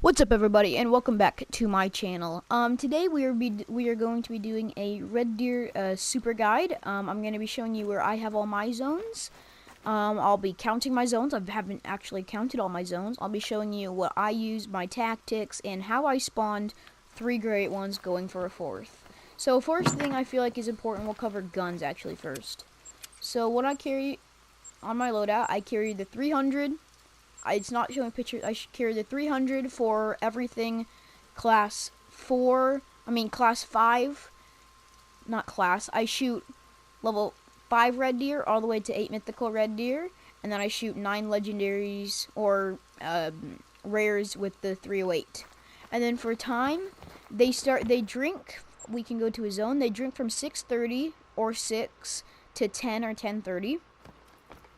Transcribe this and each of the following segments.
What's up, everybody, and welcome back to my channel. Today we are going to be doing a Red Deer super guide. I'm going to be showing you where I have all my zones. I'll be counting my zones. I haven't actually counted all my zones. I'll be showing you what I use, my tactics, and how I spawned 3 great ones going for a 4th. So first thing I feel like is important, we'll cover guns actually first. So what I carry on my loadout, I carry the 300. It's not showing pictures. I should carry the 300 for everything class 5, not class. I shoot level 5 red deer all the way to 8 mythical red deer, and then I shoot 9 legendaries or rares with the 308. And then for time, they drink. We can go to a zone. They drink from 6:30 or 6 to 10 or 10:30.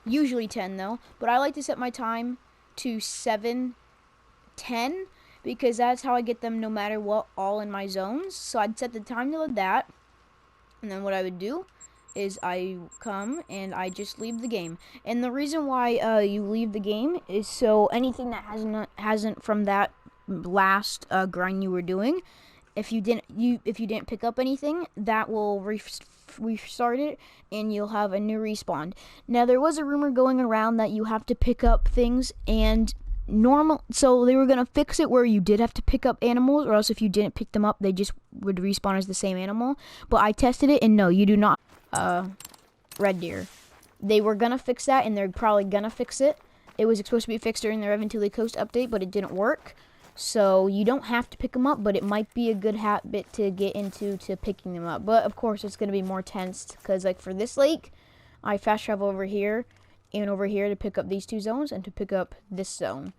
Usually 10 though, but I like to set my time to 7:10 because that's how I get them no matter what, all in my zones. So I'd set the time to that, and then what I would do is I come and I just leave the game. And the reason why you leave the game is so anything that hasn't from that last grind you were doing, if you didn't pick up anything, that will restart it and you'll have a new respawn. Now there was a rumor going around that you have to pick up things, and so they were gonna fix it where you did have to pick up animals, or else if you didn't pick them up they just would respawn as the same animal. But I tested it and no, you do not. Red deer, they were gonna fix that and they're probably gonna fix it. It was supposed to be fixed during the Reventilli Coast update, but it didn't work. So you don't have to pick them up, but it might be a good habit to get into to picking them up. But of course it's going to be more tense because like for this lake, I fast travel over here and over here to pick up these 2 zones and to pick up this zone.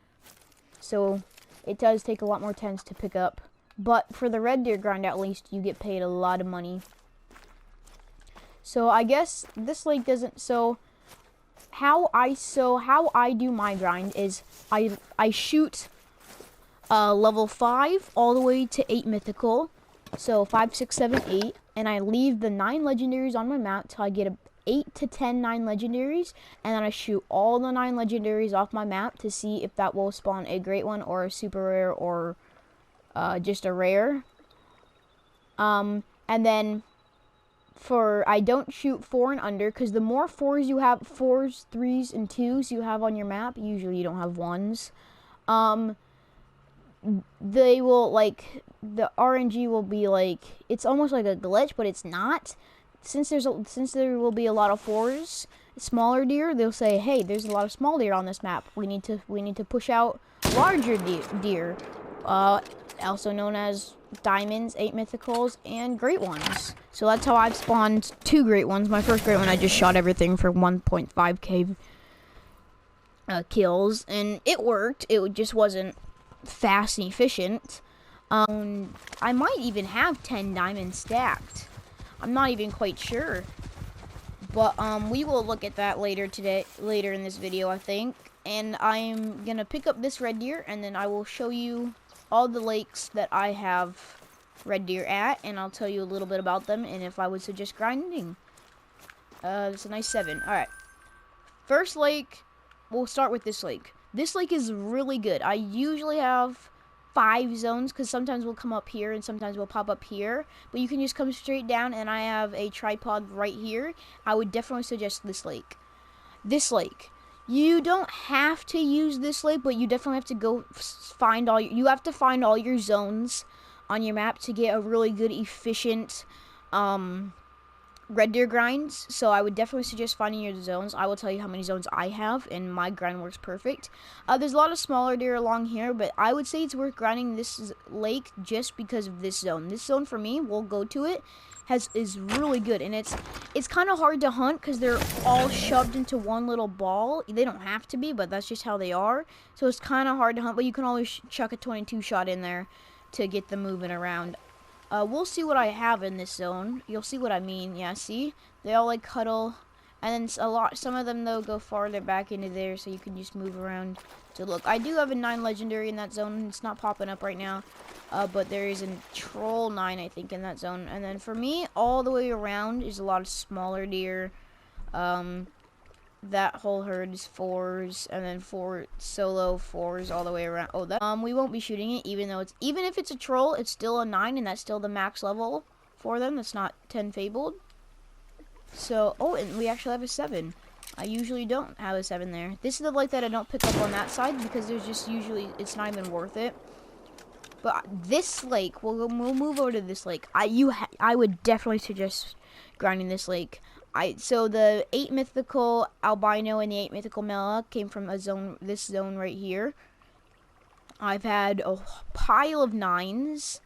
So it does take a lot more tense to pick up. But for the red deer grind, at least you get paid a lot of money. So I guess this lake doesn't. So how I do my grind is I shoot level 5 all the way to 8 mythical, so 5, 6, 7, 8, and I leave the 9 legendaries on my map till I get 8 to 10 9 legendaries, and then I shoot all the 9 legendaries off my map to see if that will spawn a great one or a super rare or just a rare. And then I don't shoot 4 and under, because the more 4s you have, 4s, 3s, and 2s you have on your map, usually you don't have 1s. They will, like, the RNG will be like, it's almost like a glitch, but it's not. Since there will be a lot of 4s, smaller deer, they'll say, hey, there's a lot of small deer on this map. We need to push out larger deer, also known as diamonds, 8 mythicals, and great ones. So that's how I've spawned 2 great ones. My first great one, I just shot everything for 1.5k kills, and it worked. It just wasn't fast and efficient. I might even have 10 diamonds stacked. I'm not even quite sure, but we will look at that later in this video, I think. And I'm gonna pick up this red deer, and then I will show you all the lakes that I have red deer at, and I'll tell you a little bit about them and if I would suggest grinding. It's a nice 7. All right, first lake, we'll start with this lake. This lake is really good. I usually have 5 zones because sometimes we'll come up here and sometimes we'll pop up here. But you can just come straight down, and I have a tripod right here. I would definitely suggest this lake. This lake. You don't have to use this lake, but you definitely have to go find you have to find all your zones on your map to get a really good, efficient red deer grinds. So I would definitely suggest finding your zones. I will tell you how many zones I have, and my grind works perfect. There's a lot of smaller deer along here, but I would say it's worth grinding this lake just because of this zone. This zone for me, we'll go to it, is really good, and it's kind of hard to hunt because they're all shoved into one little ball. They don't have to be, but that's just how they are. So it's kind of hard to hunt, but you can always chuck a 22 shot in there to get them moving around. We'll see what I have in this zone. You'll see what I mean. Yeah, see? They all like cuddle. And then some of them though go farther back into there, so you can just move around to look. I do have a 9 legendary in that zone. It's not popping up right now. But there is a troll 9, I think, in that zone. And then for me, all the way around is a lot of smaller deer. that whole herd is 4s, and then 4 solo 4s all the way around. Oh, that we won't be shooting it, even if it's a troll, it's still a 9, and that's still the max level for them. That's not 10 fabled. So, oh, and we actually have a 7. I usually don't have a 7 there. This is the lake that I don't pick up on that side because there's just usually, it's not even worth it. But this lake, we'll move over to this lake. I would definitely suggest grinding this lake. So the 8 mythical albino and the 8 mythical mela came from this zone right here. I've had a pile of 9s,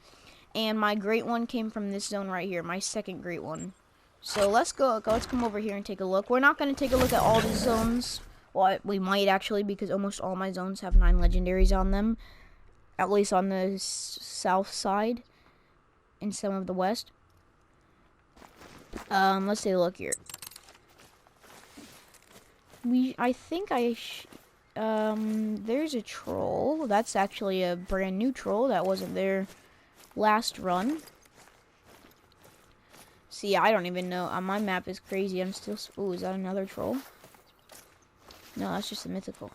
and my great one came from this zone right here, my second great one. So let's come over here and take a look. We're not going to take a look at all these zones. Well, we might actually, because almost all my zones have 9 legendaries on them. At least on the south side and some of the west. Let's take a look here. There's a troll. That's actually a brand new troll that wasn't there last run. See, I don't even know. My map is crazy. I'm still. Ooh, is that another troll? No, that's just a mythical.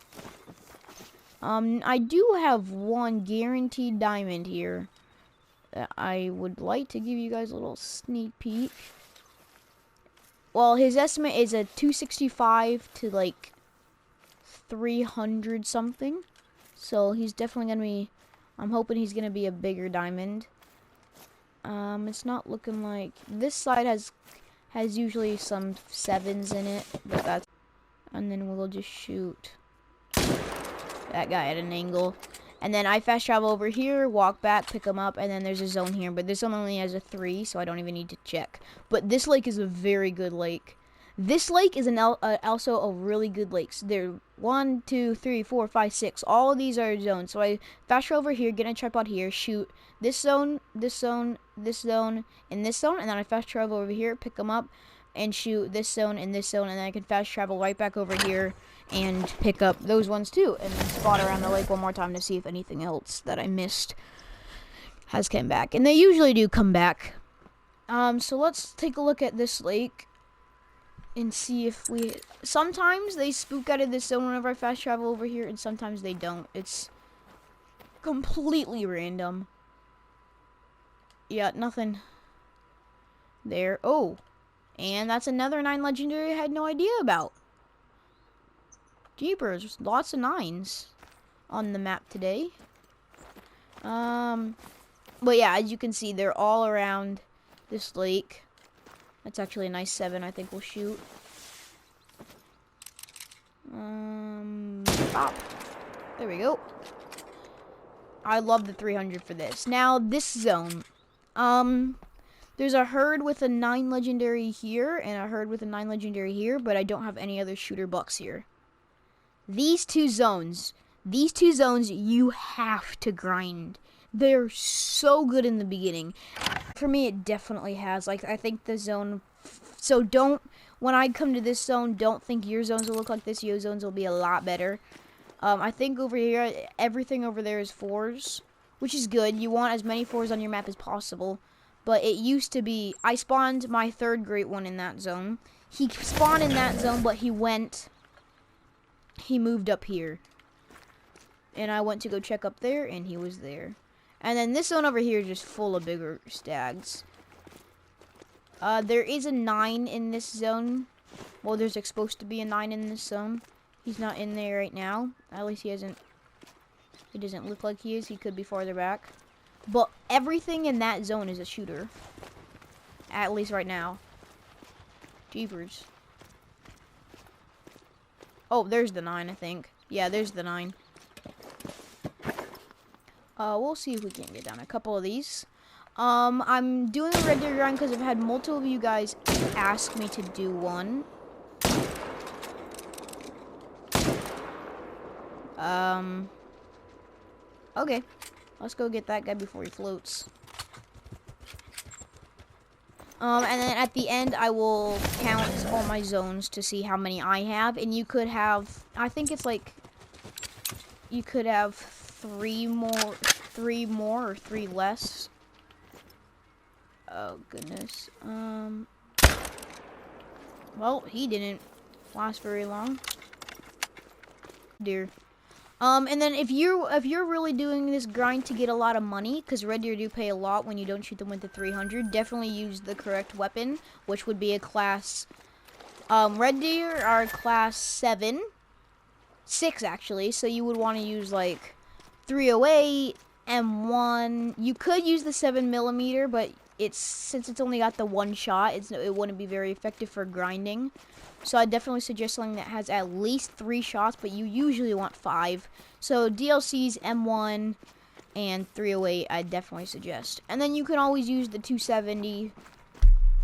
I do have one guaranteed diamond here that I would like to give you guys a little sneak peek. Well, his estimate is a 265 to like 300 something. So he's definitely gonna be. I'm hoping he's gonna be a bigger diamond. It's not looking like this side has usually some 7s in it, but that's. And then we'll just shoot that guy at an angle. And then I fast travel over here, walk back, pick him up, and then there's a zone here. But this one only has a 3, so I don't even need to check. But this lake is a very good lake. This lake is also a really good lake. So there 1, 2, 3, 4, 5, 6. All of these are zones. So I fast travel over here, get a tripod here, shoot this zone, this zone, this zone, and this zone. And then I fast travel over here, pick them up, and shoot this zone and this zone. And then I can fast travel right back over here and pick up those ones too, and then spot around the lake one more time to see if anything else that I missed has come back. And they usually do come back. So let's take a look at this lake and see if sometimes they spook out of this zone whenever I fast travel over here, and sometimes they don't. It's completely random. Yeah, nothing there. Oh, and that's another 9 legendary I had no idea about. Jeepers, lots of 9s on the map today. But yeah, as you can see, they're all around this lake. That's actually a nice 7 I think we'll shoot. Pop. There we go. I love the 300 for this. Now, this zone. There's a herd with a 9 legendary here, and a herd with a 9 legendary here, but I don't have any other shooter bucks here. These two zones, you have to grind. They're so good in the beginning. For me, it definitely has. Like, I think the zone. So when I come to this zone, don't think your zones will look like this. Your zones will be a lot better. I think over here, everything over there is 4s, which is good. You want as many 4s on your map as possible. But it used to be, I spawned my 3rd great one in that zone. He spawned in that zone, but he moved up here. And I went to go check up there, and he was there. And then this zone over here is just full of bigger stags. There is a 9 in this zone. Well, there's supposed to be a 9 in this zone. He's not in there right now. At least he hasn't. It doesn't look like he is. He could be farther back. But everything in that zone is a shooter. At least right now. Jeepers. Oh, there's the 9, I think. Yeah, there's the 9. We'll see if we can get down a couple of these. I'm doing a regular grind because I've had multiple of you guys ask me to do one. Okay. Let's go get that guy before he floats. And then at the end, I will count all my zones to see how many I have. And you could have, I think it's like, you could have 3 more or 3 less. Oh, goodness. Well, he didn't last very long. Deer. And then if you're really doing this grind to get a lot of money, because red deer do pay a lot when you don't shoot them with the 300, definitely use the correct weapon, which would be a class. Red deer are class 6 actually, so you would want to use like 308 M1. You could use the 7mm, but since it's only got the one shot, it wouldn't be very effective for grinding. So I definitely suggest something that has at least 3 shots, but you usually want 5. So DLC's M1 and 308, I definitely suggest. And then you can always use the 270,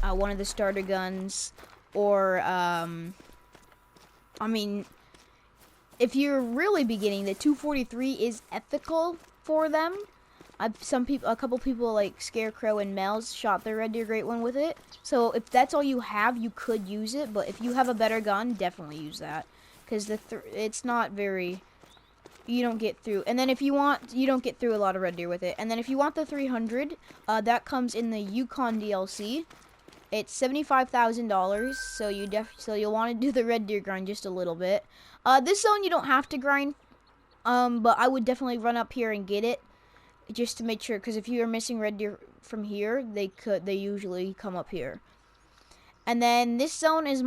one of the starter guns, or I mean, if you're really beginning, the 243 is ethical for them. A couple people like Scarecrow and Mel's shot their Red Deer Great One with it. So if that's all you have, you could use it. But if you have a better gun, definitely use that, because it's not very. You don't get through. And then if you want, you don't get through a lot of Red Deer with it. And then if you want the 300, that comes in the Yukon DLC. It's $75,000. So you'll want to do the Red Deer grind just a little bit. This zone you don't have to grind. But I would definitely run up here and get it, just to make sure, because if you are missing red deer from here, they usually come up here. And then this zone is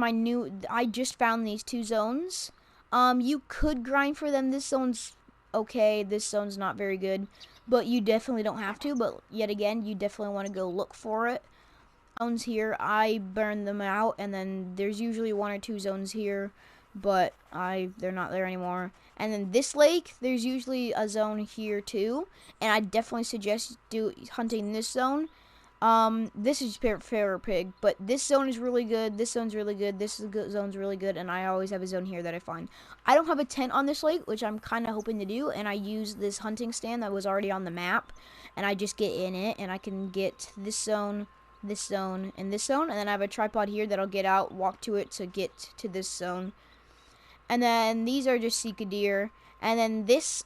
I just found these 2 zones. You could grind for them. This zone's okay, this zone's not very good, but you definitely don't have to. But yet again, you definitely want to go look for it. Zones here, I burned them out, and then there's usually 1 or 2 zones here, but they're not there anymore. And then this lake, there's usually a zone here too, and I definitely suggest hunting this zone. This is Favorite Pig, but this zone is really good. This zone's really good. Zone's really good, and I always have a zone here that I find. I don't have a tent on this lake, which I'm kind of hoping to do, and I use this hunting stand that was already on the map, and I just get in it, and I can get this zone, and this zone, and then I have a tripod here that I'll get out, walk to it to get to this zone. And then these are just Sika deer. And then this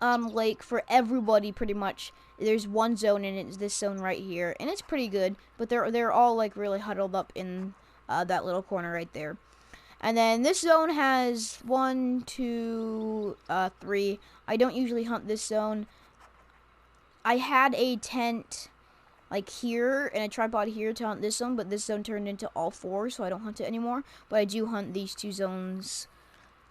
lake, for everybody pretty much, there's 1 zone, and it's this zone right here, and it's pretty good. But they're all like really huddled up in that little corner right there. And then this zone has 1, 2, 3. I don't usually hunt this zone. I had a tent like here and a tripod here to hunt this zone, but this zone turned into all 4, so I don't hunt it anymore. But I do hunt these 2 zones,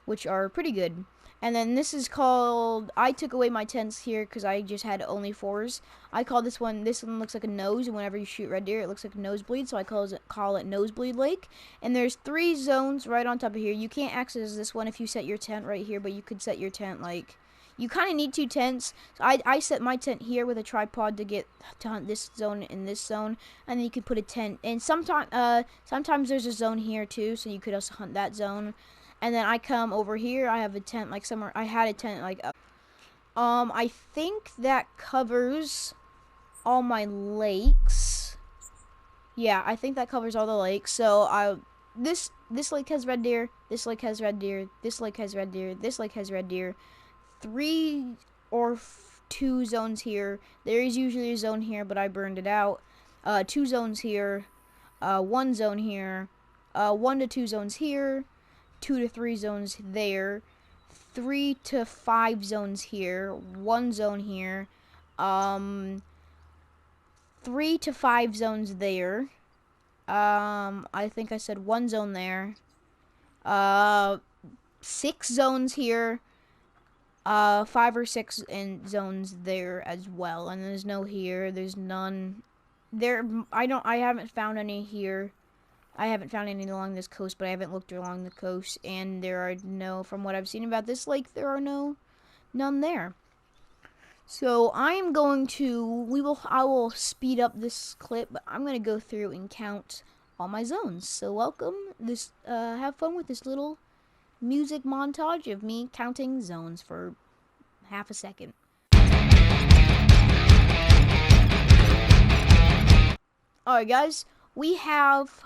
which are pretty good. And then this is called, I took away my tents here because I just had only 4s. I call this one looks like a nose, and whenever you shoot red deer, it looks like a nosebleed, so I call it Nosebleed Lake. And there's 3 zones right on top of here. You can't access this one if you set your tent right here, but you could set your tent like, you kind of need 2 tents. So I set my tent here with a tripod to hunt this zone and this zone, and then you could put a tent. And sometimes there's a zone here too, so you could also hunt that zone. And then I come over here. I have a tent like somewhere. I had a tent like up. I think that covers all my lakes. Yeah, I think that covers all the lakes. So this lake has red deer. This lake has red deer. This lake has red deer. This lake has red deer. 3 or 2 zones here. There is usually a zone here, but I burned it out. 2 zones here. 1 zone here. 1 to 2 zones here. 2 to 3 zones there, 3 to 5 zones here, 1 zone here, 3 to 5 zones there. I think I said 1 zone there. 6 zones here. 5 or 6 zones there as well, and there's no here. There's none there. I haven't found any here. I haven't found any along this coast, but I haven't looked along the coast, and there are from what I've seen about this lake, there are none there. So I will speed up this clip, but I'm going to go through and count all my zones. So have fun with this little music montage of me counting zones for half a second. Alright guys, we have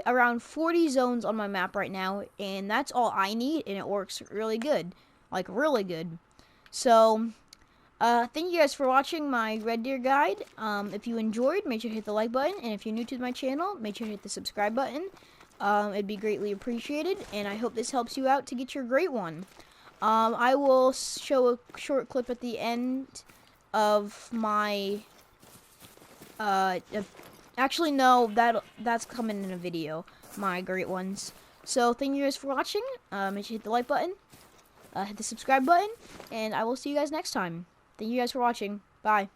around 40 zones on my map right now, and that's all I need, and it works really good, like really good. So thank you guys for watching my red deer guide. If you enjoyed, make sure to hit the like button, and if you're new to my channel, make sure to hit the subscribe button. It'd be greatly appreciated, and I hope this helps you out to get your great one. I will show a short clip at the end of my, actually no, that's coming in a video, my great ones. So thank you guys for watching. Make sure you hit the like button, hit the subscribe button, and I will see you guys next time. Thank you guys for watching. Bye.